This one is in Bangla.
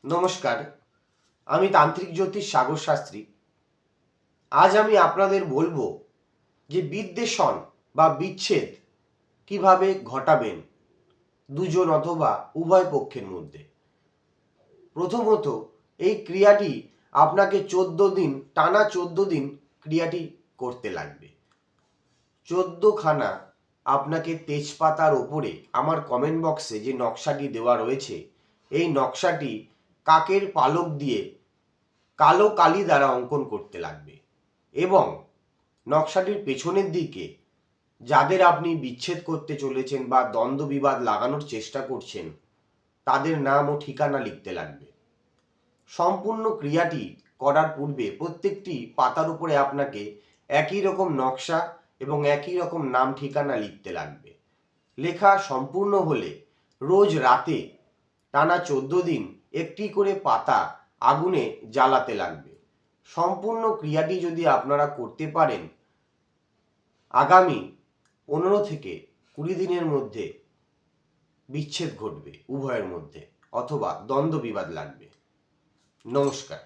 নমস্কার, আমি তান্ত্রিক জ্যোতিষ সাগর শাস্ত্রী। আজ আমি আপনাদের বলবো যে বিদ্বেষণ বা বিচ্ছেদ কিভাবে ঘটাবেন দুজন অথবা উভয় পক্ষের মধ্যে। প্রথমত, এই ক্রিয়াটি আপনাকে 14 দিন টানা 14 দিন ক্রিয়াটি করতে লাগবে। 14খানা আপনাকে তেজপাতার ওপরে আমার কমেন্ট বক্সে যে নকশাটি দেওয়া রয়েছে, এই নকশাটি কাকের পালক দিয়ে কালো কালি দ্বারা অঙ্কন করতে লাগবে এবং নকশাটির পেছনের দিকে যাদের আপনি বিচ্ছেদ করতে চলেছেন বা দ্বন্দ্ব বিবাদ লাগানোর চেষ্টা করছেন তাদের নাম ও ঠিকানা লিখতে লাগবে। সম্পূর্ণ ক্রিয়াটি করার পূর্বে প্রত্যেকটি পাতার উপরে আপনাকে একই রকম নকশা এবং একই রকম নাম ঠিকানা লিখতে লাগবে। লেখা সম্পূর্ণ হলে রোজ রাতে টানা 14 দিন একটি করে পাতা আগুনে জ্বালাতে লাগবে। সম্পূর্ণ ক্রিয়াটি যদি আপনারা করতে পারেন, আগামী 15 থেকে 20 দিনের মধ্যে বিচ্ছেদ ঘটবে উভয়ের মধ্যে অথবা দ্বন্দ্ব বিবাদ লাগবে। নমস্কার।